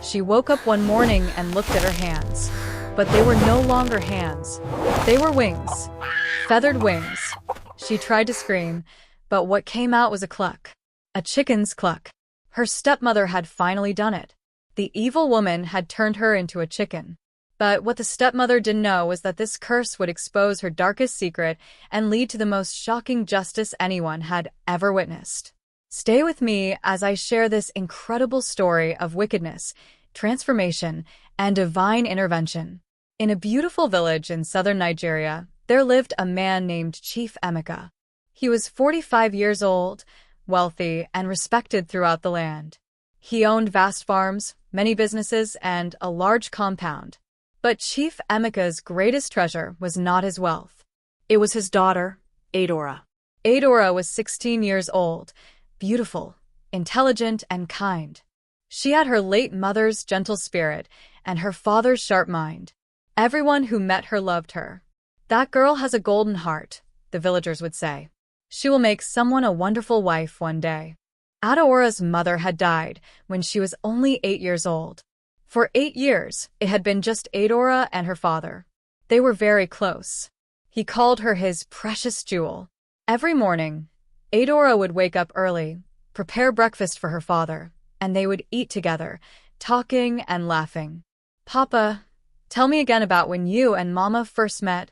She woke up one morning and looked at her hands. But they were no longer hands. They were wings. Feathered wings. She tried to scream, but what came out was a cluck. A chicken's cluck. Her stepmother had finally done it. The evil woman had turned her into a chicken. But what the stepmother didn't know was that this curse would expose her darkest secret and lead to the most shocking justice anyone had ever witnessed. Stay with me as I share this incredible story of wickedness, transformation, and divine intervention. In a beautiful village in southern Nigeria, there lived a man named Chief Emeka. He was 45 years old, wealthy, and respected throughout the land. He owned vast farms, many businesses, and a large compound. But Chief Emeka's greatest treasure was not his wealth. It was his daughter, Adora. Adora was 16 years old, beautiful, intelligent, and kind. She had her late mother's gentle spirit and her father's sharp mind. Everyone who met her loved her. "That girl has a golden heart," the villagers would say. "She will make someone a wonderful wife one day." Adora's mother had died when she was only 8 years old. For 8 years, it had been just Adora and her father. They were very close. He called her his precious jewel. Every morning, Adora would wake up early, prepare breakfast for her father, and they would eat together, talking and laughing. "Papa, tell me again about when you and Mama first met,"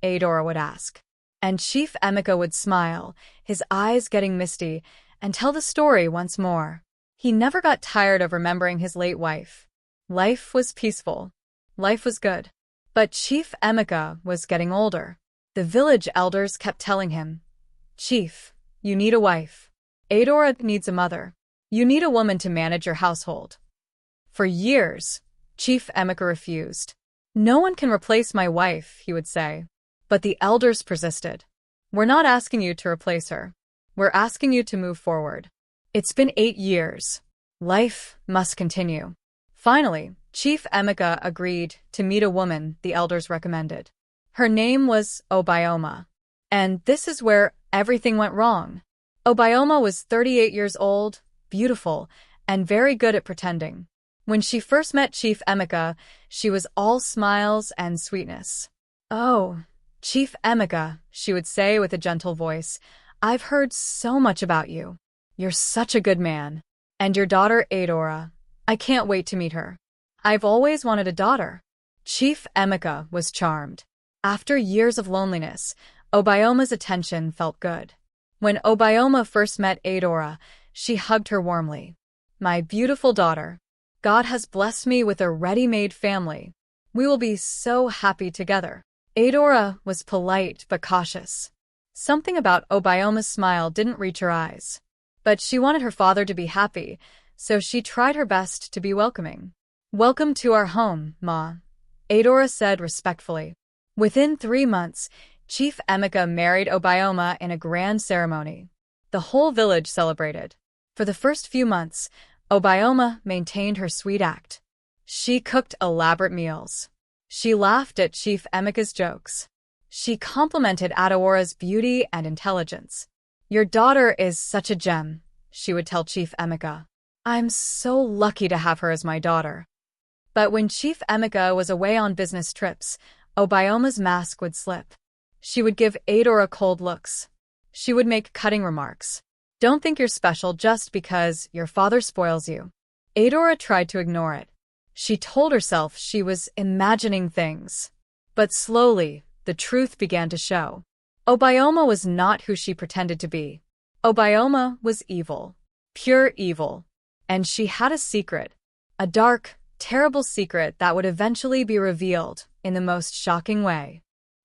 Adora would ask. And Chief Emeka would smile, his eyes getting misty, and tell the story once more. He never got tired of remembering his late wife. Life was peaceful. Life was good. But Chief Emeka was getting older. The village elders kept telling him, "Chief, you need a wife. Adora needs a mother. You need a woman to manage your household." For years, Chief Emeka refused. "No one can replace my wife," he would say. But the elders persisted. "We're not asking you to replace her. We're asking you to move forward. It's been 8 years. Life must continue." Finally, Chief Emeka agreed to meet a woman the elders recommended. Her name was Obioma. And this is where everything went wrong. Obioma was 38 years old, beautiful, and very good at pretending. When she first met Chief Emeka, she was all smiles and sweetness. "Oh, Chief Emeka," she would say with a gentle voice, "I've heard so much about you. You're such a good man. And your daughter Adora, I can't wait to meet her. I've always wanted a daughter." Chief Emeka was charmed. After years of loneliness, Obioma's attention felt good. When Obioma first met Adora, she hugged her warmly. "My beautiful daughter, God has blessed me with a ready-made family. We will be so happy together." Adora was polite but cautious. Something about Obioma's smile didn't reach her eyes. But she wanted her father to be happy, so she tried her best to be welcoming. "Welcome to our home, Ma," Adora said respectfully. Within 3 months, Chief Emeka married Obioma in a grand ceremony. The whole village celebrated. For the first few months, Obioma maintained her sweet act. She cooked elaborate meals. She laughed at Chief Emeka's jokes. She complimented Adora's beauty and intelligence. "Your daughter is such a gem," she would tell Chief Emeka. "I'm so lucky to have her as my daughter." But when Chief Emeka was away on business trips, Obioma's mask would slip. She would give Adora cold looks. She would make cutting remarks. "Don't think you're special just because your father spoils you." Adora tried to ignore it. She told herself she was imagining things. But slowly, the truth began to show. Obioma was not who she pretended to be. Obioma was evil. Pure evil. And she had a secret. A dark, terrible secret that would eventually be revealed in the most shocking way.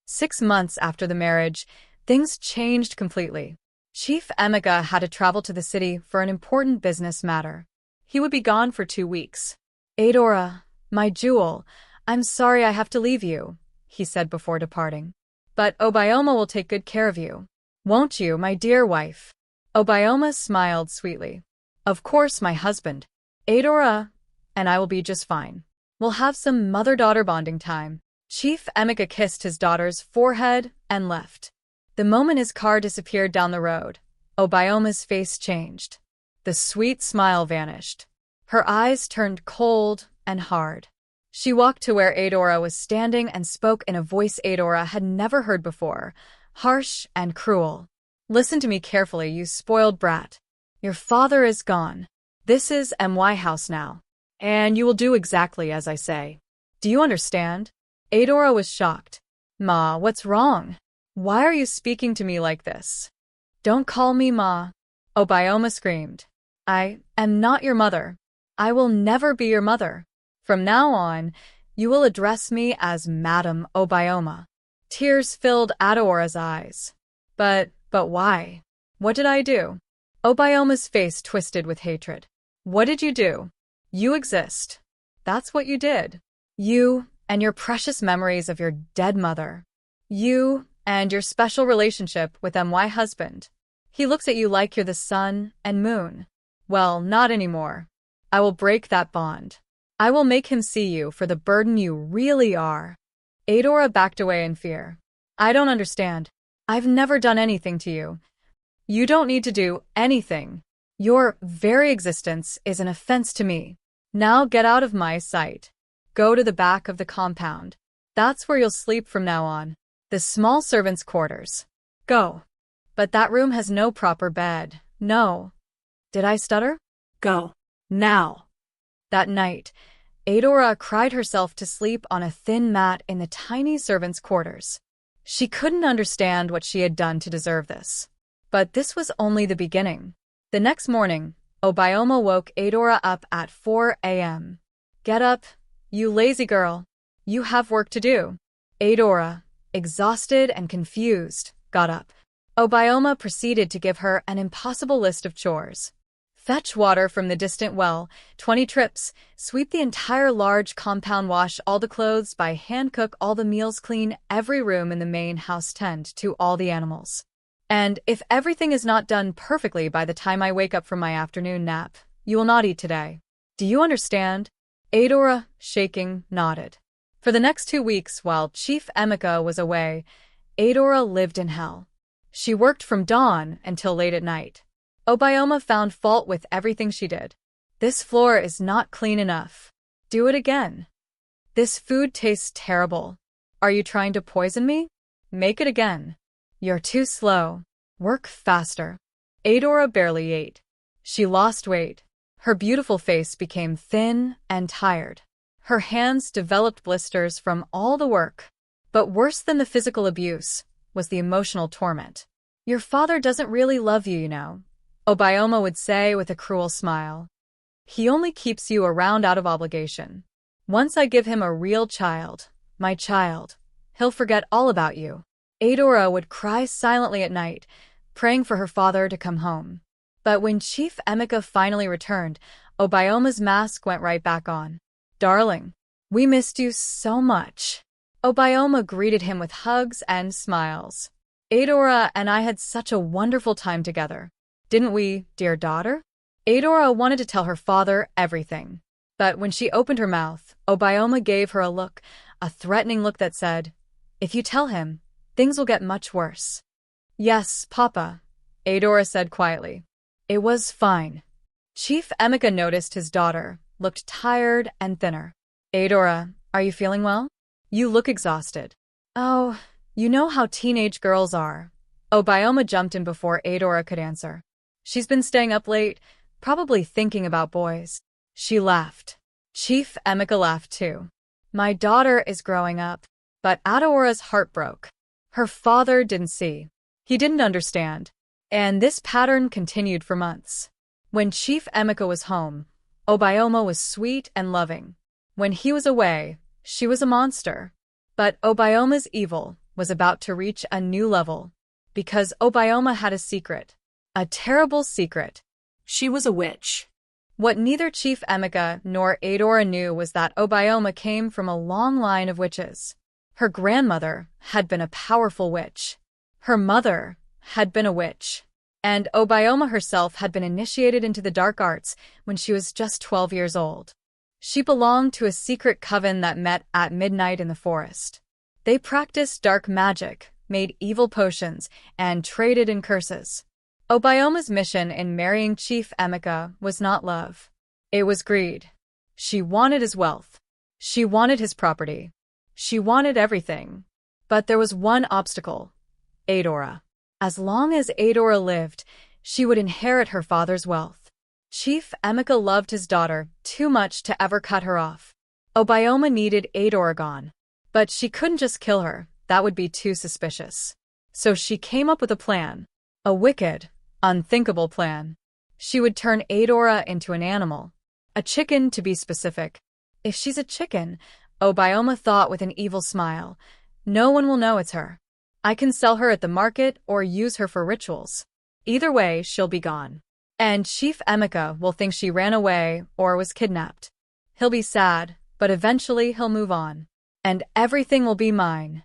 6 months after the marriage, things changed completely. Chief Emeka had to travel to the city for an important business matter. He would be gone for 2 weeks. "Adora, my jewel, I'm sorry I have to leave you," he said before departing. "But Obioma will take good care of you. Won't you, my dear wife?" Obioma smiled sweetly. "Of course, my husband. Adora and I will be just fine. We'll have some mother-daughter bonding time." Chief Emeka kissed his daughter's forehead and left. The moment his car disappeared down the road, Obioma's face changed. The sweet smile vanished. Her eyes turned cold and hard. She walked to where Adora was standing and spoke in a voice Adora had never heard before, harsh and cruel. Listen to me carefully, you spoiled brat. Your father is gone. This is my house now. And you will do exactly as I say. Do you understand? Adora was shocked. Ma, what's wrong? Why are you speaking to me like this? Don't call me Ma. Obioma screamed. I am not your mother. I will never be your mother. From now on, you will address me as Madam Obioma. Tears filled Adora's eyes. But why? What did I do? Obioma's face twisted with hatred. What did you do? You exist. That's what you did. You and your precious memories of your dead mother. You and your special relationship with my husband. He looks at you like you're the sun and moon. Well, not anymore. I will break that bond. I will make him see you for the burden you really are. Adora backed away in fear. I don't understand. I've never done anything to you. You don't need to do anything. Your very existence is an offense to me. Now get out of my sight. Go to the back of the compound. That's where you'll sleep from now on. The small servants' quarters. Go. But that room has no proper bed. No. Did I stutter? Go. Now. That night, Adora cried herself to sleep on a thin mat in the tiny servants' quarters. She couldn't understand what she had done to deserve this. But this was only the beginning. The next morning, Obioma woke Adora up at 4 a.m. Get up, you lazy girl. You have work to do. Adora, exhausted and confused, got up. Obioma proceeded to give her an impossible list of chores. Fetch water from the distant well, 20 trips, sweep the entire large compound, wash all the clothes by hand, cook all the meals, clean every room in the main house, tend to all the animals. And if everything is not done perfectly by the time I wake up from my afternoon nap, you will not eat today. Do you understand? Adora, shaking, nodded. For the next 2 weeks, while Chief Emeka was away, Adora lived in hell. She worked from dawn until late at night. Obioma found fault with everything she did. This floor is not clean enough. Do it again. This food tastes terrible. Are you trying to poison me? Make it again. You're too slow. Work faster. Adora barely ate. She lost weight. Her beautiful face became thin and tired. Her hands developed blisters from all the work. But worse than the physical abuse was the emotional torment. Your father doesn't really love you, you know, Obioma would say with a cruel smile. He only keeps you around out of obligation. Once I give him a real child, my child, he'll forget all about you. Adora would cry silently at night, praying for her father to come home. But when Chief Emeka finally returned, Obioma's mask went right back on. Darling, we missed you so much. Obioma greeted him with hugs and smiles. Adora and I had such a wonderful time together. Didn't we, dear daughter? Adora wanted to tell her father everything. But when she opened her mouth, Obioma gave her a look, a threatening look that said, if you tell him, things will get much worse. Yes, Papa, Adora said quietly. It was fine. Chief Emeka noticed his daughter looked tired and thinner. Adora, are you feeling well? You look exhausted. Oh, you know how teenage girls are. Obioma jumped in before Adora could answer. She's been staying up late, probably thinking about boys. She laughed. Chief Emeka laughed too. My daughter is growing up. But Adora's heart broke. Her father didn't see. He didn't understand. And this pattern continued for months. When Chief Emeka was home, Obioma was sweet and loving. When he was away, she was a monster. But Obioma's evil was about to reach a new level. Because Obioma had a secret. A terrible secret. She was a witch. What neither Chief Emeka nor Adora knew was that Obioma came from a long line of witches. Her grandmother had been a powerful witch. Her mother had been a witch. And Obioma herself had been initiated into the dark arts when she was just 12 years old. She belonged to a secret coven that met at midnight in the forest. They practiced dark magic, made evil potions, and traded in curses. Obioma's mission in marrying Chief Emeka was not love. It was greed. She wanted his wealth. She wanted his property. She wanted everything. But there was one obstacle: Adora. As long as Adora lived, she would inherit her father's wealth. Chief Emeka loved his daughter too much to ever cut her off. Obioma needed Adora gone. But she couldn't just kill her, that would be too suspicious. So she came up with a plan. A wicked, unthinkable plan. She would turn Adora into an animal. A chicken, to be specific. If she's a chicken, Obioma thought with an evil smile, no one will know it's her. I can sell her at the market or use her for rituals. Either way, she'll be gone. And Chief Emeka will think she ran away or was kidnapped. He'll be sad, but eventually he'll move on. And everything will be mine.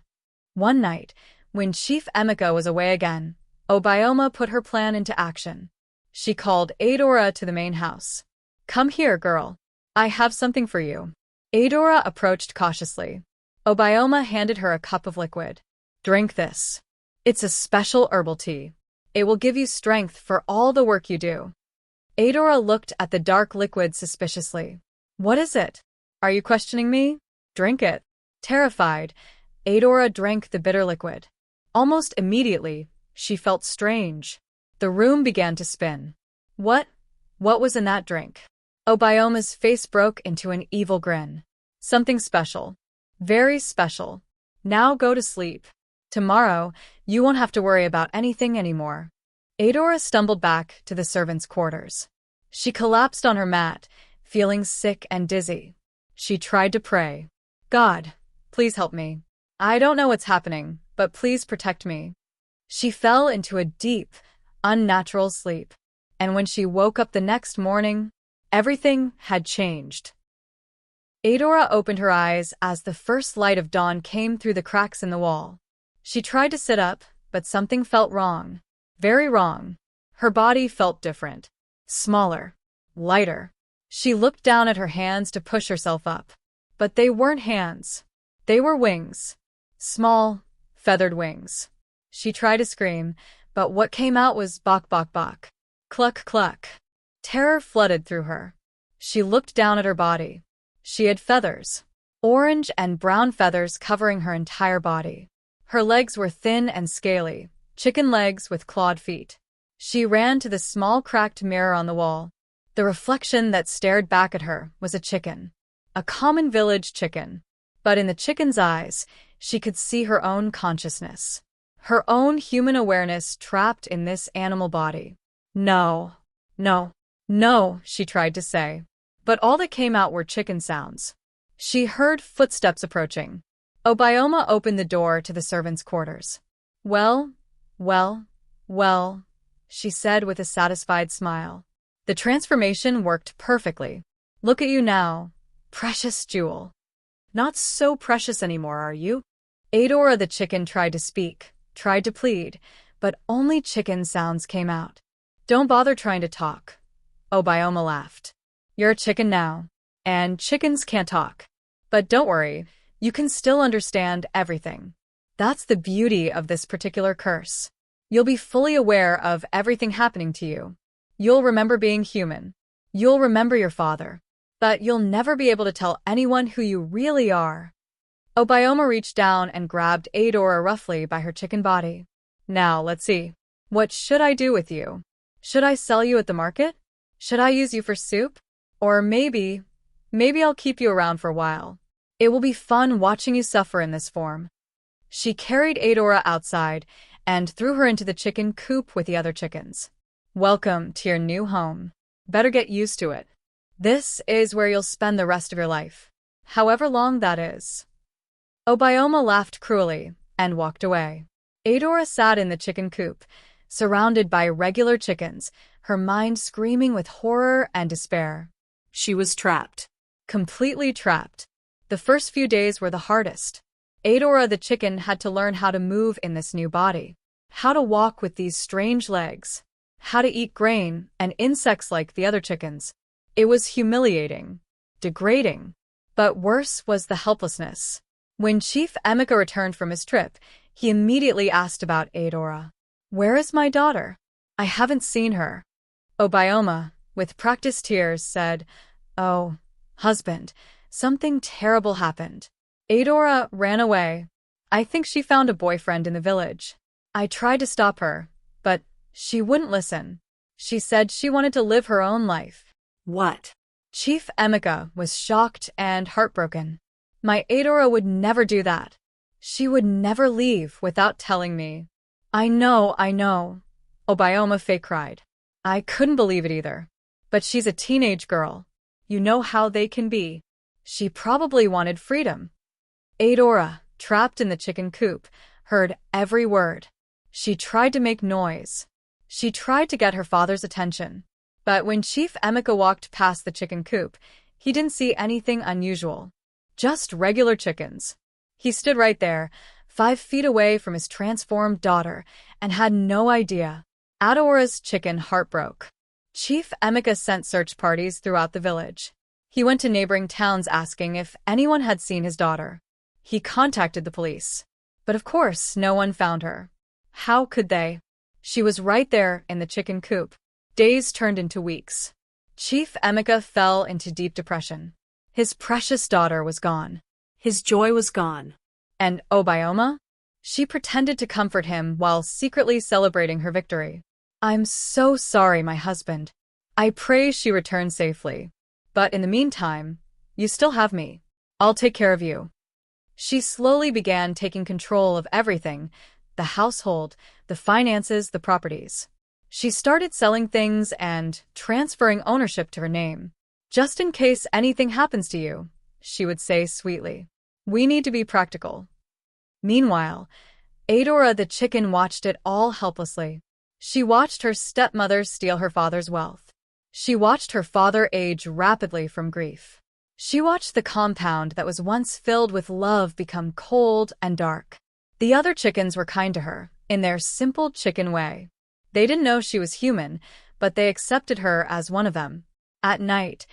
One night, when Chief Emeka was away again, Obioma put her plan into action. She called Adora to the main house. Come here, girl. I have something for you. Adora approached cautiously. Obioma handed her a cup of liquid. Drink this. It's a special herbal tea. It will give you strength for all the work you do. Adora looked at the dark liquid suspiciously. What is it? Are you questioning me? Drink it. Terrified, Adora drank the bitter liquid. Almost immediately, she felt strange. The room began to spin. What was in that drink? Obioma's face broke into an evil grin. Something special. Very special. Now go to sleep. Tomorrow, you won't have to worry about anything anymore. Adora stumbled back to the servants' quarters. She collapsed on her mat, feeling sick and dizzy. She tried to pray. God, please help me. I don't know what's happening, but please protect me. She fell into a deep, unnatural sleep. And when she woke up the next morning, everything had changed. Adora opened her eyes as the first light of dawn came through the cracks in the wall. She tried to sit up, but something felt wrong. Very wrong. Her body felt different. Smaller. Lighter. She looked down at her hands to push herself up. But they weren't hands. They were wings. Small, feathered wings. She tried to scream, but what came out was bok bok bok. Cluck cluck. Terror flooded through her. She looked down at her body. She had feathers. Orange and brown feathers covering her entire body. Her legs were thin and scaly, chicken legs with clawed feet. She ran to the small cracked mirror on the wall. The reflection that stared back at her was a chicken. A common village chicken. But in the chicken's eyes, she could see her own consciousness. Her own human awareness trapped in this animal body. No, no, no, she tried to say. But all that came out were chicken sounds. She heard footsteps approaching. Obioma opened the door to the servants' quarters. Well, she said with a satisfied smile. The transformation worked perfectly. Look at you now, precious jewel. Not so precious anymore, are you? Adora the chicken tried to speak, tried to plead, but only chicken sounds came out. Don't bother trying to talk. Obioma laughed. You're a chicken now, and chickens can't talk. But don't worry, you can still understand everything. That's the beauty of this particular curse. You'll be fully aware of everything happening to you. You'll remember being human. You'll remember your father. But you'll never be able to tell anyone who you really are. Obioma reached down and grabbed Adora roughly by her chicken body. Now, let's see. What should I do with you? Should I sell you at the market? Should I use you for soup? Or maybe I'll keep you around for a while. It will be fun watching you suffer in this form. She carried Adora outside and threw her into the chicken coop with the other chickens. Welcome to your new home. Better get used to it. This is where you'll spend the rest of your life. However long that is. Obioma laughed cruelly and walked away. Adora sat in the chicken coop, surrounded by regular chickens, her mind screaming with horror and despair. She was trapped. Completely trapped. The first few days were the hardest. Adora the chicken had to learn how to move in this new body, how to walk with these strange legs, how to eat grain and insects like the other chickens. It was humiliating, degrading, but worse was the helplessness. When Chief Emeka returned from his trip, he immediately asked about Adora. Where is my daughter? I haven't seen her. Obioma, with practiced tears, said, Oh, husband, something terrible happened. Adora ran away. I think she found a boyfriend in the village. I tried to stop her, but she wouldn't listen. She said she wanted to live her own life. What? Chief Emeka was shocked and heartbroken. My Adora would never do that. She would never leave without telling me. I know. Obioma Faye cried. I couldn't believe it either. But she's a teenage girl. You know how they can be. She probably wanted freedom. Adora, trapped in the chicken coop, heard every word. She tried to make noise. She tried to get her father's attention. But when Chief Emeka walked past the chicken coop, he didn't see anything unusual. Just regular chickens. He stood right there, 5 feet away from his transformed daughter, and had no idea. Adora's chicken heart broke. Chief Emeka sent search parties throughout the village. He went to neighboring towns asking if anyone had seen his daughter. He contacted the police. But of course, no one found her. How could they? She was right there in the chicken coop. Days turned into weeks. Chief Emeka fell into deep depression. His precious daughter was gone. His joy was gone. And Obioma? She pretended to comfort him while secretly celebrating her victory. I'm so sorry, my husband. I pray she returns safely. But in the meantime, you still have me. I'll take care of you. She slowly began taking control of everything, the household, the finances, the properties. She started selling things and transferring ownership to her name. Just in case anything happens to you, she would say sweetly. We need to be practical. Meanwhile, Adora the chicken watched it all helplessly. She watched her stepmother steal her father's wealth. She watched her father age rapidly from grief. She watched the compound that was once filled with love become cold and dark. The other chickens were kind to her, in their simple chicken way. They didn't know she was human, but they accepted her as one of them. At night,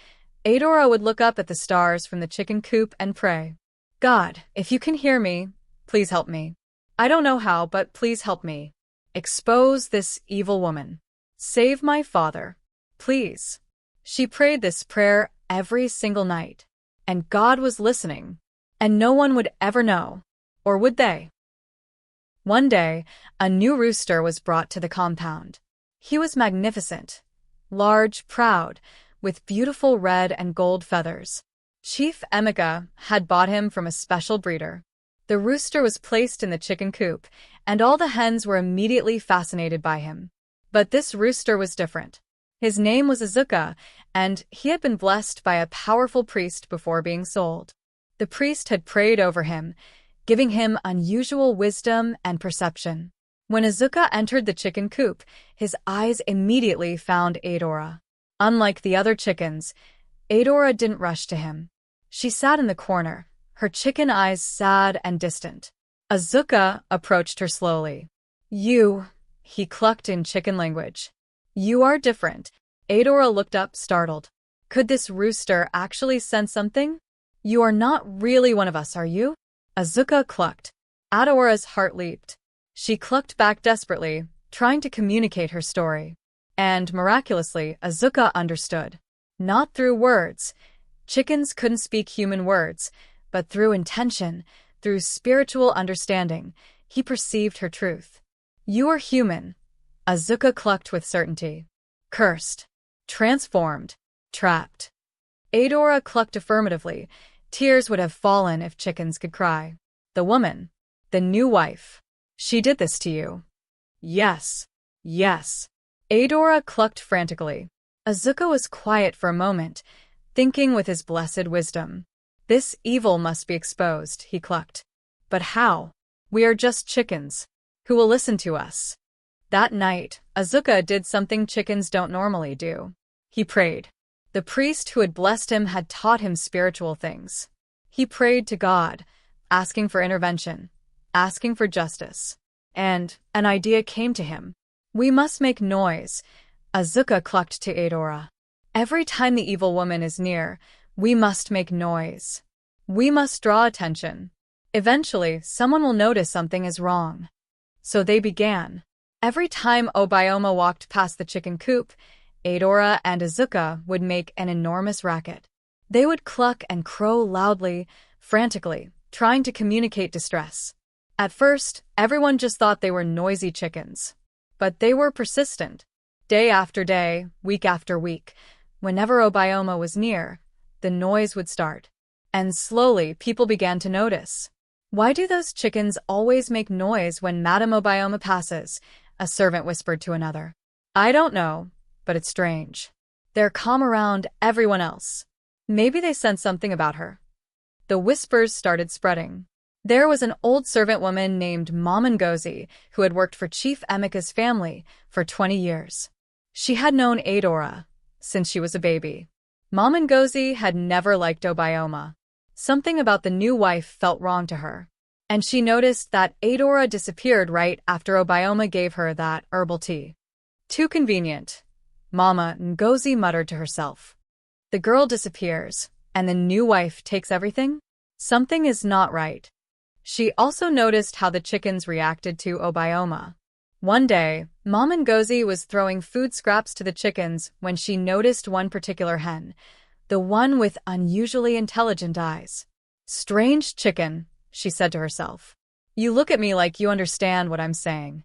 Adora would look up at the stars from the chicken coop and pray. God, if you can hear me, please help me. I don't know how, but please help me. Expose this evil woman. Save my father. Please. She prayed this prayer every single night. And God was listening. And no one would ever know. Or would they? One day, a new rooster was brought to the compound. He was magnificent. Large, proud, with beautiful red and gold feathers. Chief Emeka had bought him from a special breeder. The rooster was placed in the chicken coop, and all the hens were immediately fascinated by him. But this rooster was different. His name was Azuka, and he had been blessed by a powerful priest before being sold. The priest had prayed over him, giving him unusual wisdom and perception. When Azuka entered the chicken coop, his eyes immediately found Adora. Unlike the other chickens, Adora didn't rush to him. She sat in the corner, her chicken eyes sad and distant. Azuka approached her slowly. You, he clucked in chicken language. You are different. Adora looked up, startled. Could this rooster actually sense something? You are not really one of us, are you? Azuka clucked. Adora's heart leaped. She clucked back desperately, trying to communicate her story. And miraculously, Azuka understood. Not through words. Chickens couldn't speak human words, but through intention, through spiritual understanding, he perceived her truth. You are human. Azuka clucked with certainty. Cursed. Transformed. Trapped. Adora clucked affirmatively. Tears would have fallen if chickens could cry. The woman. The new wife. She did this to you. Yes. Yes. Adora clucked frantically. Azuka was quiet for a moment, thinking with his blessed wisdom. This evil must be exposed, he clucked. But how? We are just chickens. Who will listen to us? That night, Azuka did something chickens don't normally do. He prayed. The priest who had blessed him had taught him spiritual things. He prayed to God, asking for intervention, asking for justice. And an idea came to him. We must make noise, Azuka clucked to Adora. Every time the evil woman is near, we must make noise. We must draw attention. Eventually, someone will notice something is wrong. So they began. Every time Obioma walked past the chicken coop, Adora and Azuka would make an enormous racket. They would cluck and crow loudly, frantically, trying to communicate distress. At first, everyone just thought they were noisy chickens. But they were persistent. Day after day, week after week, whenever Obioma was near, the noise would start. And slowly, people began to notice. "Why do those chickens always make noise when Madame Obioma passes?" a servant whispered to another. "I don't know, but it's strange. They're calm around everyone else. Maybe they sense something about her." The whispers started spreading. There was an old servant woman named Mama Ngozi who had worked for Chief Emeka's family for 20 years. She had known Adora since she was a baby. Mama Ngozi had never liked Obioma. Something about the new wife felt wrong to her. And she noticed that Adora disappeared right after Obioma gave her that herbal tea. "Too convenient," Mama Ngozi muttered to herself. "The girl disappears, and the new wife takes everything? Something is not right." She also noticed how the chickens reacted to Obioma. One day, Mama Ngozi was throwing food scraps to the chickens when she noticed one particular hen, the one with unusually intelligent eyes. "Strange chicken," she said to herself. "You look at me like you understand what I'm saying."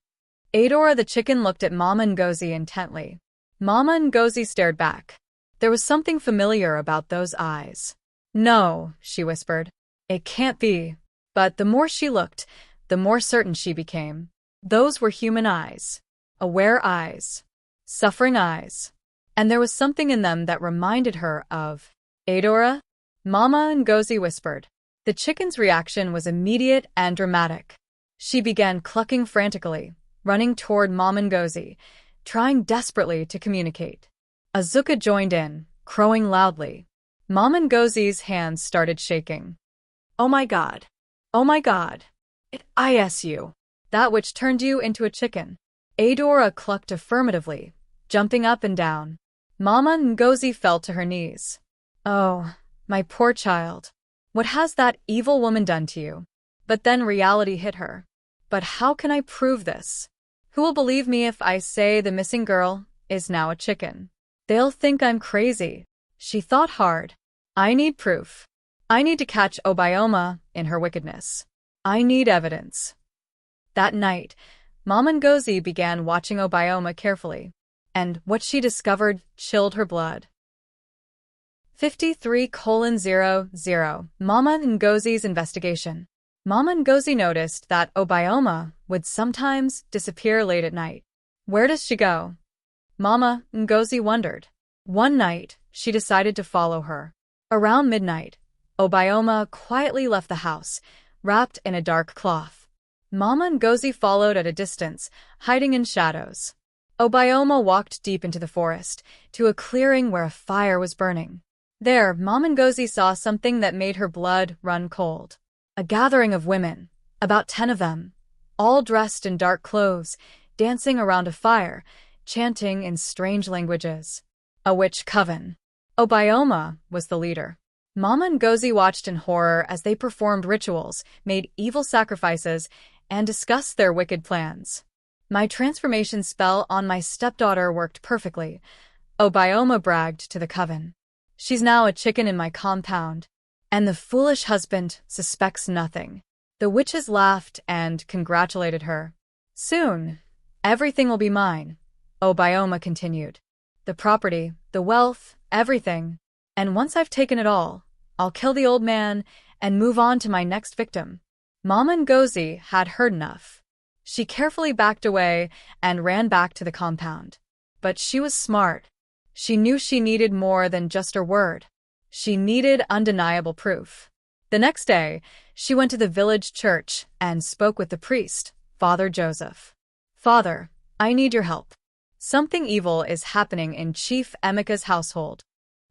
Adora the chicken looked at Mama Ngozi intently. Mama Ngozi stared back. There was something familiar about those eyes. "No," she whispered. "It can't be." But the more she looked, the more certain she became. Those were human eyes. Aware eyes. Suffering eyes. And there was something in them that reminded her of Adora. Mama Ngozi whispered. The chicken's reaction was immediate and dramatic. She began clucking frantically, running toward Mama Ngozi, trying desperately to communicate. Azuka joined in, crowing loudly. Mama Ngozi's hands started shaking. "Oh my God. "Oh my God. It is you. That which turned you into a chicken." Adora clucked affirmatively, jumping up and down. Mama Ngozi fell to her knees. "Oh, my poor child. What has that evil woman done to you?" But then reality hit her. "But how can I prove this? Who will believe me if I say the missing girl is now a chicken? They'll think I'm crazy." She thought hard. "I need proof. I need to catch Obioma in her wickedness. I need evidence." That night, Mama Ngozi began watching Obioma carefully, and what she discovered chilled her blood. 53:00 Mama Ngozi's investigation. Mama Ngozi noticed that Obioma would sometimes disappear late at night. Where does she go? Mama Ngozi wondered. One night, she decided to follow her. Around midnight, Obioma quietly left the house, wrapped in a dark cloth. Mama Ngozi followed at a distance, hiding in shadows. Obioma walked deep into the forest, to a clearing where a fire was burning. There, Mama Ngozi saw something that made her blood run cold. A gathering of women, about 10 of them, all dressed in dark clothes, dancing around a fire, chanting in strange languages. A witch coven. Obioma was the leader. Mama Ngozi watched in horror as they performed rituals, made evil sacrifices, and discussed their wicked plans. My transformation spell on my stepdaughter worked perfectly, Obioma bragged to the coven. She's now a chicken in my compound, and the foolish husband suspects nothing. The witches laughed and congratulated her. Soon, everything will be mine, Obioma continued. The property, the wealth, everything. And once I've taken it all, I'll kill the old man and move on to my next victim. Mama Ngozi had heard enough. She carefully backed away and ran back to the compound. But she was smart. She knew she needed more than just her word. She needed undeniable proof. The next day, she went to the village church and spoke with the priest, Father Joseph. Father, I need your help. Something evil is happening in Chief Emeka's household.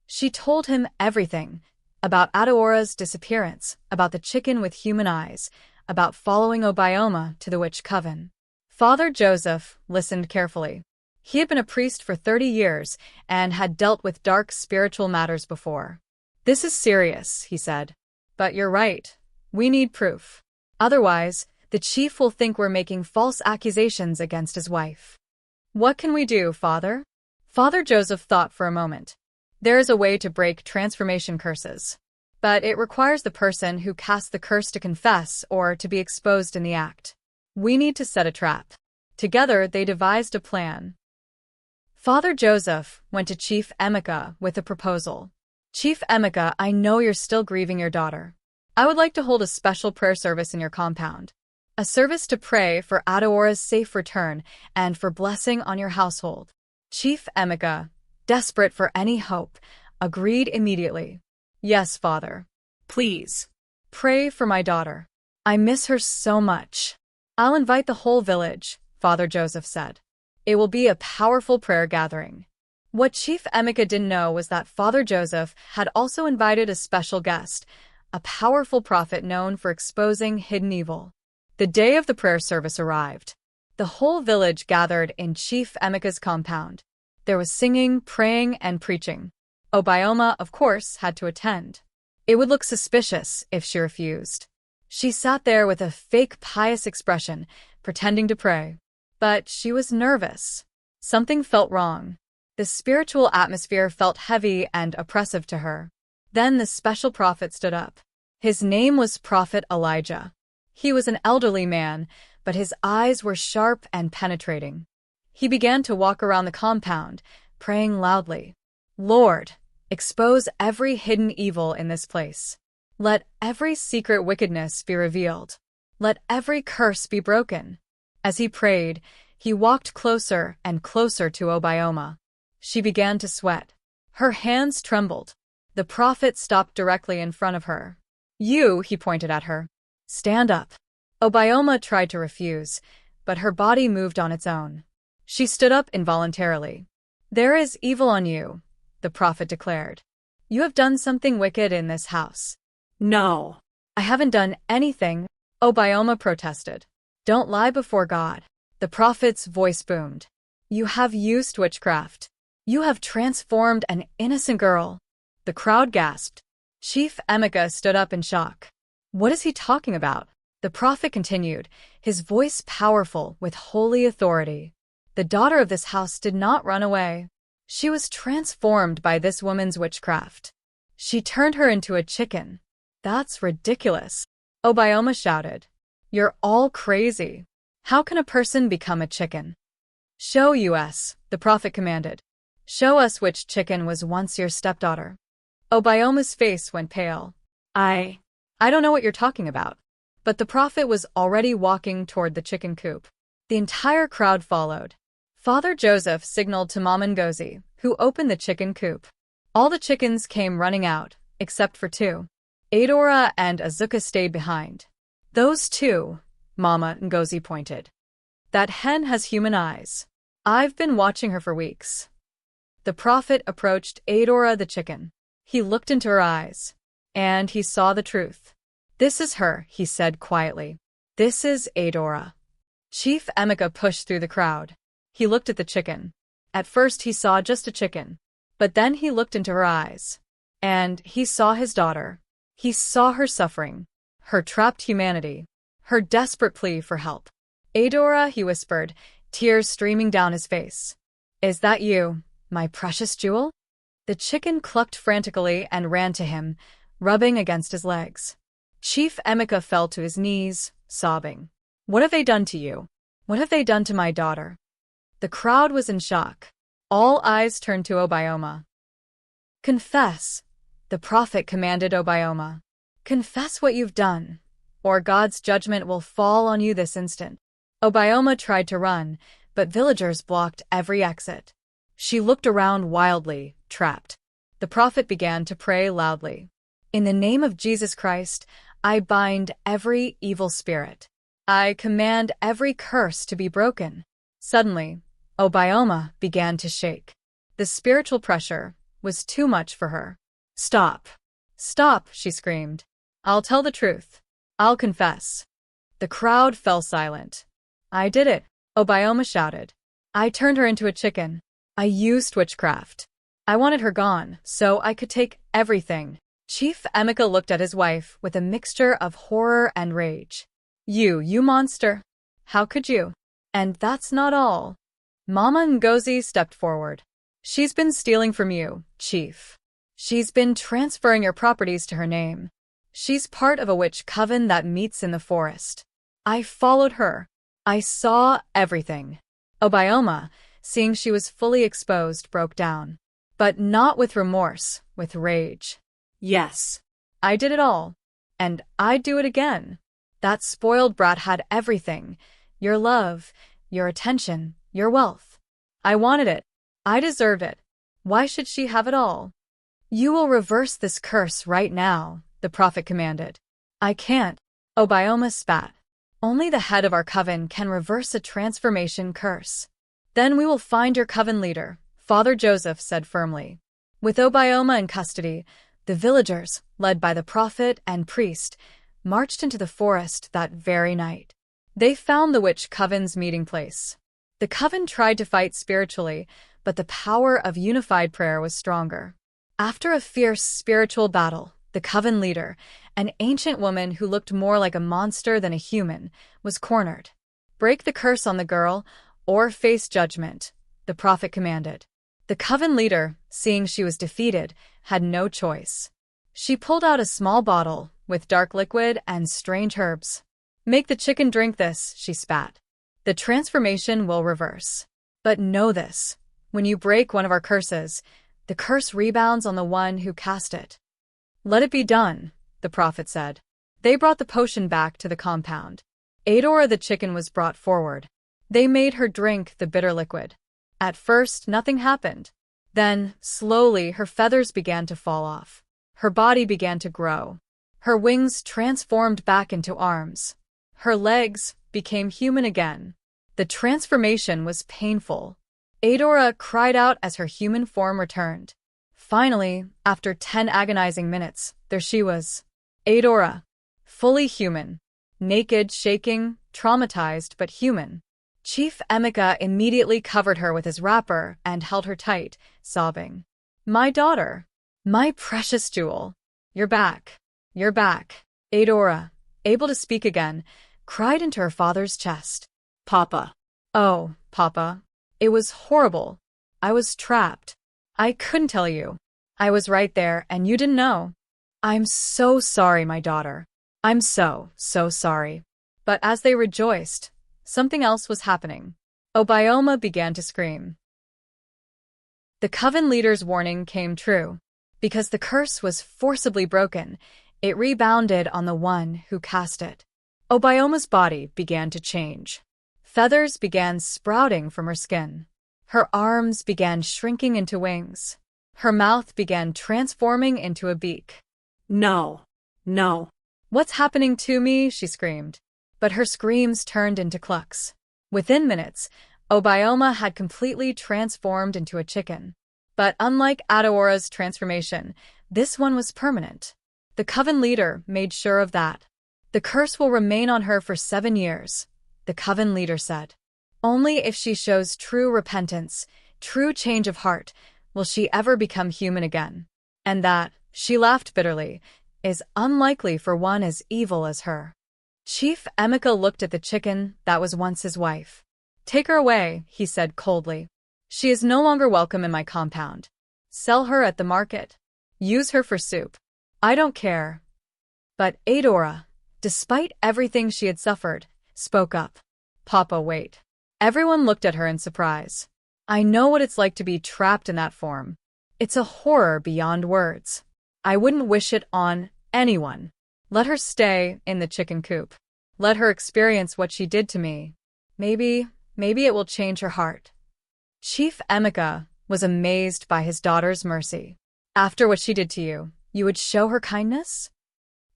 She told him everything, about Adora's disappearance, about the chicken with human eyes, about following Obioma to the witch coven. Father Joseph listened carefully. He had been a priest for 30 years and had dealt with dark spiritual matters before. This is serious, he said. But you're right. We need proof. Otherwise, the chief will think we're making false accusations against his wife. What can we do, Father? Father Joseph thought for a moment. There is a way to break transformation curses, but it requires the person who casts the curse to confess or to be exposed in the act. We need to set a trap. Together, they devised a plan. Father Joseph went to Chief Emeka with a proposal. Chief Emeka, I know you're still grieving your daughter. I would like to hold a special prayer service in your compound. A service to pray for Adaora's safe return and for blessing on your household. Chief Emeka, desperate for any hope, agreed immediately. Yes, Father. Please. Pray for my daughter. I miss her so much. I'll invite the whole village, Father Joseph said. It will be a powerful prayer gathering. What Chief Emeka didn't know was that Father Joseph had also invited a special guest, a powerful prophet known for exposing hidden evil. The day of the prayer service arrived. The whole village gathered in Chief Emeka's compound. There was singing, praying, and preaching. Obioma, of course, had to attend. It would look suspicious if she refused. She sat there with a fake pious expression, pretending to pray. But she was nervous. Something felt wrong. The spiritual atmosphere felt heavy and oppressive to her. Then the special prophet stood up. His name was Prophet Elijah. He was an elderly man, but his eyes were sharp and penetrating. He began to walk around the compound, praying loudly. Lord, expose every hidden evil in this place. Let every secret wickedness be revealed. Let every curse be broken. As he prayed, he walked closer and closer to Obioma. She began to sweat. Her hands trembled. The prophet stopped directly in front of her. You, he pointed at her. Stand up. Obioma tried to refuse, but her body moved on its own. She stood up involuntarily. There is evil on you, the prophet declared. You have done something wicked in this house. No. I haven't done anything, Obioma protested. Don't lie before God. The prophet's voice boomed. You have used witchcraft. You have transformed an innocent girl. The crowd gasped. Chief Emeka stood up in shock. What is he talking about? The prophet continued, his voice powerful with holy authority. The daughter of this house did not run away. She was transformed by this woman's witchcraft. She turned her into a chicken. That's ridiculous, Obioma shouted. You're all crazy. How can a person become a chicken? Show us, the prophet commanded. Show us which chicken was once your stepdaughter. Obioma's face went pale. I don't know what you're talking about. But the prophet was already walking toward the chicken coop. The entire crowd followed. Father Joseph signaled to Mama Ngozi, who opened the chicken coop. All the chickens came running out, except for two. Adora and Azuka stayed behind. Those two, Mama Ngozi pointed. That hen has human eyes. I've been watching her for weeks. The prophet approached Adora the chicken. He looked into her eyes, and he saw the truth. This is her, he said quietly. This is Adora. Chief Emeka pushed through the crowd. He looked at the chicken. At first he saw just a chicken, but then he looked into her eyes. And he saw his daughter. He saw her suffering, her trapped humanity, her desperate plea for help. Adora, he whispered, tears streaming down his face. Is that you, my precious jewel? The chicken clucked frantically and ran to him, rubbing against his legs. Chief Emeka fell to his knees, sobbing. What have they done to you? What have they done to my daughter? The crowd was in shock. All eyes turned to Obioma. Confess, the prophet commanded Obioma. Confess what you've done, or God's judgment will fall on you this instant. Obioma tried to run, but villagers blocked every exit. She looked around wildly, trapped. The prophet began to pray loudly. In the name of Jesus Christ, I bind every evil spirit. I command every curse to be broken. Suddenly, Obioma began to shake. The spiritual pressure was too much for her. Stop. Stop, she screamed. I'll tell the truth. I'll confess. The crowd fell silent. I did it, Obioma shouted. I turned her into a chicken. I used witchcraft. I wanted her gone, so I could take everything. Chief Emeka looked at his wife with a mixture of horror and rage. You monster. How could you? And that's not all. Mama Ngozi stepped forward. She's been stealing from you, Chief. She's been transferring your properties to her name. She's part of a witch coven that meets in the forest. I followed her. I saw everything. Obioma, seeing she was fully exposed, broke down. But not with remorse, with rage. Yes. I did it all. And I'd do it again. That spoiled brat had everything. Your love, your attention, your wealth. I wanted it. I deserved it. Why should she have it all? You will reverse this curse right now, the prophet commanded. I can't. Obioma spat. Only the head of our coven can reverse a transformation curse. Then we will find your coven leader, Father Joseph said firmly. With Obioma in custody, the villagers, led by the prophet and priest, marched into the forest that very night. They found the witch coven's meeting place. The coven tried to fight spiritually, but the power of unified prayer was stronger. After a fierce spiritual battle, the coven leader, an ancient woman who looked more like a monster than a human, was cornered. Break the curse on the girl, or face judgment, the prophet commanded. The coven leader, seeing she was defeated, had no choice. She pulled out a small bottle with dark liquid and strange herbs. Make the chicken drink this, she spat. The transformation will reverse. But know this, when you break one of our curses, the curse rebounds on the one who cast it. Let it be done, the prophet said. They brought the potion back to the compound. Adora the chicken was brought forward. They made her drink the bitter liquid. At first, nothing happened. Then, slowly, her feathers began to fall off. Her body began to grow. Her wings transformed back into arms. Her legs became human again. The transformation was painful. Adora cried out as her human form returned. Finally, after 10 agonizing minutes, there she was. Adora. Fully human. Naked, shaking, traumatized, but human. Chief Emeka immediately covered her with his wrapper and held her tight, sobbing. My daughter. My precious jewel. You're back. You're back. Adora, able to speak again, cried into her father's chest. Papa. Oh, Papa. It was horrible. I was trapped. I couldn't tell you. I was right there and you didn't know. I'm so sorry, my daughter. I'm so sorry. But as they rejoiced, something else was happening. Obioma began to scream. The coven leader's warning came true. Because the curse was forcibly broken, it rebounded on the one who cast it. Obioma's body began to change. Feathers began sprouting from her skin. Her arms began shrinking into wings. Her mouth began transforming into a beak. No. No. What's happening to me? She screamed. But her screams turned into clucks. Within minutes, Obioma had completely transformed into a chicken. But unlike Adora's transformation, this one was permanent. The coven leader made sure of that. The curse will remain on her for 7 years, the coven leader said. Only if she shows true repentance, true change of heart, will she ever become human again. And that, she laughed bitterly, is unlikely for one as evil as her. Chief Emeka looked at the chicken that was once his wife. Take her away, he said coldly. She is no longer welcome in my compound. Sell her at the market. Use her for soup. I don't care. But Adora, despite everything she had suffered, spoke up. Papa, wait. Everyone looked at her in surprise. I know what it's like to be trapped in that form. It's a horror beyond words. I wouldn't wish it on anyone. Let her stay in the chicken coop. Let her experience what she did to me. Maybe it will change her heart. Chief Emeka was amazed by his daughter's mercy. After what she did to you, you would show her kindness?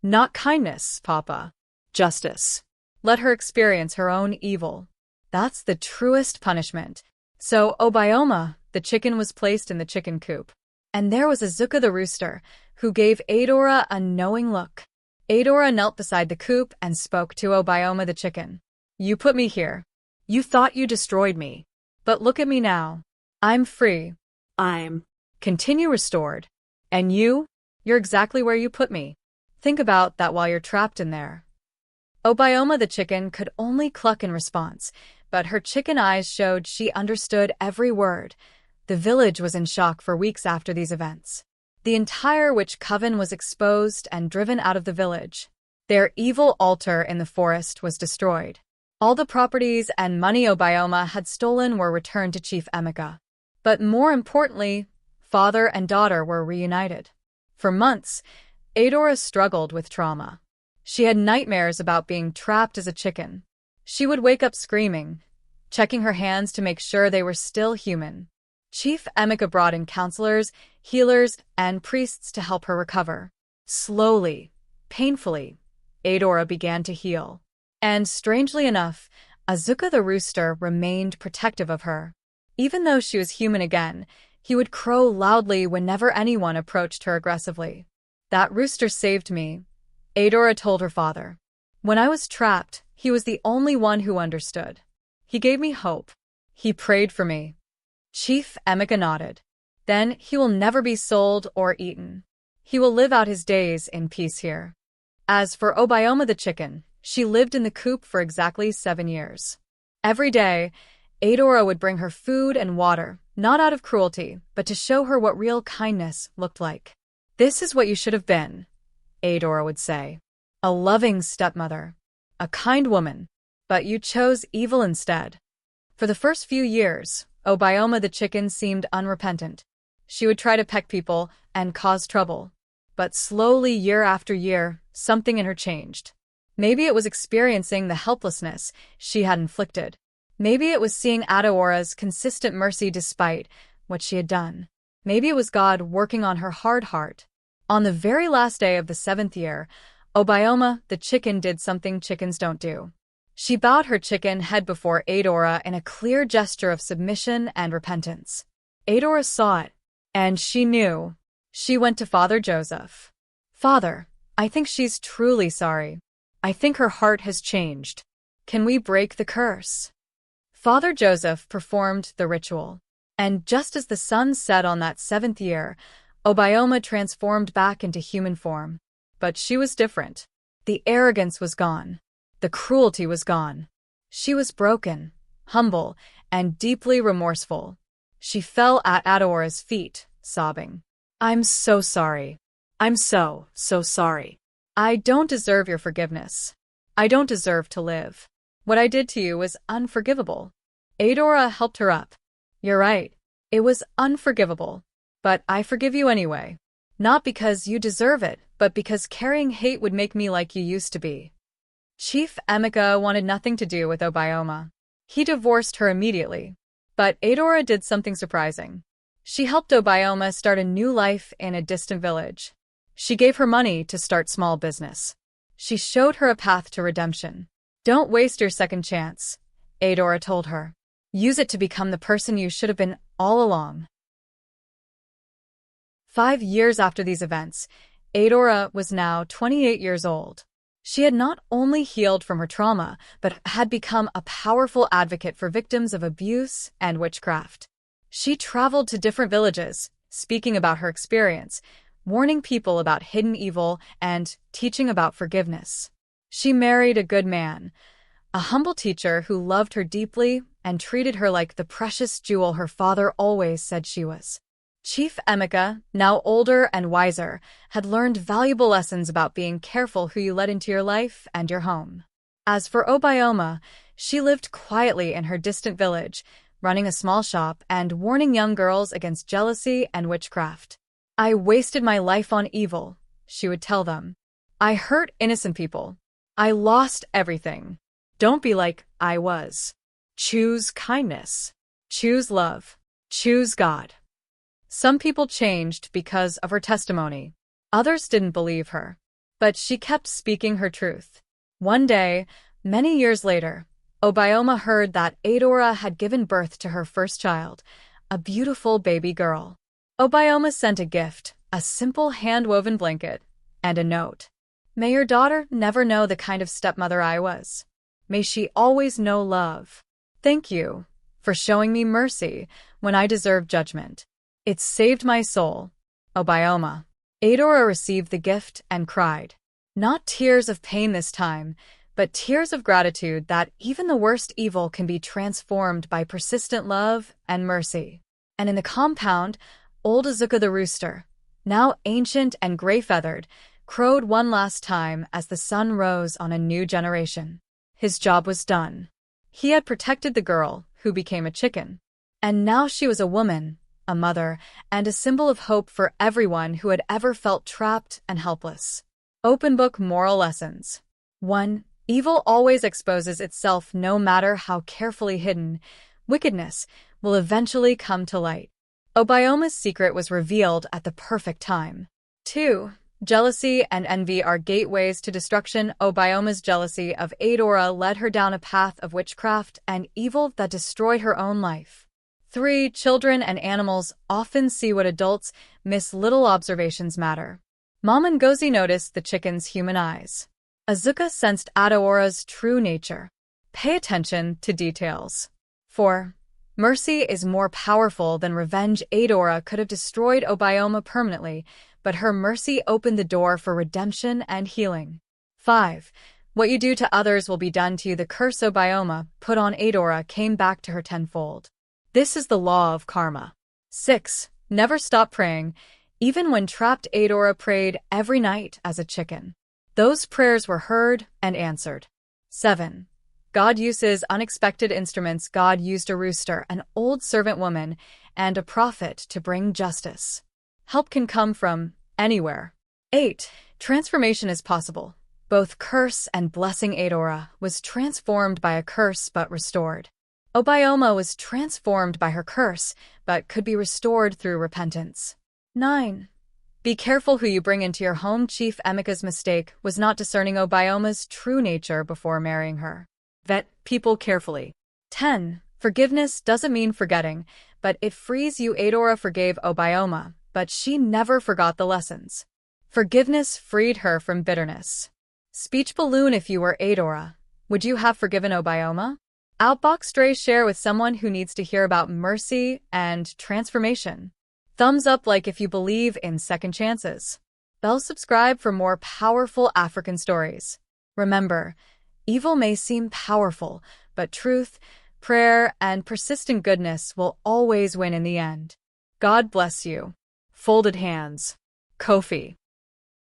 Not kindness, Papa. Justice. Let her experience her own evil. That's the truest punishment. So Obioma, the chicken, was placed in the chicken coop. And there was Azuka the rooster, who gave Adora a knowing look. Adora knelt beside the coop and spoke to Obioma the chicken. You put me here. You thought you destroyed me. But look at me now. I'm free. Continue restored. And you're exactly where you put me. Think about that while you're trapped in there. Obioma the chicken could only cluck in response, but her chicken eyes showed she understood every word. The village was in shock for weeks after these events. The entire witch coven was exposed and driven out of the village. Their evil altar in the forest was destroyed. All the properties and money Obioma had stolen were returned to Chief Emeka. But more importantly, father and daughter were reunited. For months, Adora struggled with trauma. She had nightmares about being trapped as a chicken. She would wake up screaming, checking her hands to make sure they were still human. Chief Emeka brought in counselors, healers, and priests to help her recover. Slowly, painfully, Adora began to heal. And strangely enough, Azuka the rooster remained protective of her. Even though she was human again, he would crow loudly whenever anyone approached her aggressively. That rooster saved me, Adora told her father. When I was trapped, he was the only one who understood. He gave me hope. He prayed for me. Chief Emeka nodded. Then he will never be sold or eaten. He will live out his days in peace here. As for Obioma the chicken, she lived in the coop for exactly 7 years. Every day, Adora would bring her food and water, not out of cruelty, but to show her what real kindness looked like. "This is what you should have been," Adora would say. "A loving stepmother. A kind woman. But you chose evil instead." For the first few years, Obioma the chicken seemed unrepentant. She would try to peck people and cause trouble. But slowly, year after year, something in her changed. Maybe it was experiencing the helplessness she had inflicted. Maybe it was seeing Adora's consistent mercy despite what she had done. Maybe it was God working on her hard heart. On the very last day of the 7th year, Obioma the chicken did something chickens don't do. She bowed her chicken head before Adora in a clear gesture of submission and repentance. Adora saw it, and she knew. She went to Father Joseph. "Father, I think she's truly sorry. I think her heart has changed. Can we break the curse?" Father Joseph performed the ritual. And just as the sun set on that 7th year, Obioma transformed back into human form. But she was different. The arrogance was gone. The cruelty was gone. She was broken, humble, and deeply remorseful. She fell at Adora's feet, sobbing. "I'm so sorry. I'm so sorry. I don't deserve your forgiveness. I don't deserve to live. What I did to you was unforgivable." Adora helped her up. "You're right. It was unforgivable. But I forgive you anyway. Not because you deserve it, but because carrying hate would make me like you used to be." Chief Emeka wanted nothing to do with Obioma. He divorced her immediately. But Adora did something surprising. She helped Obioma start a new life in a distant village. She gave her money to start small business. She showed her a path to redemption. "Don't waste your second chance," Adora told her. "Use it to become the person you should have been all along." 5 years after these events, Adora was now 28 years old. She had not only healed from her trauma, but had become a powerful advocate for victims of abuse and witchcraft. She traveled to different villages, speaking about her experience, warning people about hidden evil, and teaching about forgiveness. She married a good man, a humble teacher who loved her deeply and treated her like the precious jewel her father always said she was. Chief Emeka, now older and wiser, had learned valuable lessons about being careful who you let into your life and your home. As for Obioma, she lived quietly in her distant village, running a small shop and warning young girls against jealousy and witchcraft. "I wasted my life on evil," she would tell them. "I hurt innocent people. I lost everything. Don't be like I was. Choose kindness. Choose love. Choose God." Some people changed because of her testimony. Others didn't believe her. But she kept speaking her truth. One day, many years later, Obioma heard that Adora had given birth to her first child, a beautiful baby girl. Obioma sent a gift, a simple hand-woven blanket, and a note. "May your daughter never know the kind of stepmother I was. May she always know love. Thank you for showing me mercy when I deserved judgment. It saved my soul, Obioma." Adora received the gift and cried. Not tears of pain this time, but tears of gratitude that even the worst evil can be transformed by persistent love and mercy. And in the compound, old Azuka the rooster, now ancient and gray-feathered, crowed one last time as the sun rose on a new generation. His job was done. He had protected the girl, who became a chicken. And now she was a woman, a mother, and a symbol of hope for everyone who had ever felt trapped and helpless. Open book moral lessons. 1. Evil always exposes itself no matter how carefully hidden. Wickedness will eventually come to light. Obioma's secret was revealed at the perfect time. 2. Jealousy and envy are gateways to destruction. Obioma's jealousy of Adora led her down a path of witchcraft and evil that destroyed her own life. 3. Children and animals often see what adults miss. Little observations matter. Mom and Ngozi noticed the chicken's human eyes. Azuka sensed Adora's true nature. Pay attention to details. 4. Mercy is more powerful than revenge. Adora could have destroyed Obioma permanently, but her mercy opened the door for redemption and healing. 5. What you do to others will be done to you. The curse Obioma put on Adora came back to her tenfold. This is the law of karma. 6. Never stop praying. Even when trapped, Adora prayed every night as a chicken. Those prayers were heard and answered. 7. God uses unexpected instruments. God used a rooster, an old servant woman, and a prophet to bring justice. Help can come from anywhere. 8. Transformation is possible. Both curse and blessing. Adora was transformed by a curse but restored. Obioma was transformed by her curse but could be restored through repentance. 9. Be careful who you bring into your home. Chief Emika's mistake was not discerning Obioma's true nature before marrying her. Vet people carefully. 10. Forgiveness doesn't mean forgetting, but it frees you. Adora forgave Obioma, but she never forgot the lessons. Forgiveness freed her from bitterness. Speech balloon. If you were Adora, would you have forgiven Obioma? Outbox stray. Share with someone who needs to hear about mercy and transformation. Thumbs up like if you believe in second chances. Bell subscribe for more powerful African stories. Remember, evil may seem powerful, but truth, prayer, and persistent goodness will always win in the end. God bless you. Folded hands. Kofi.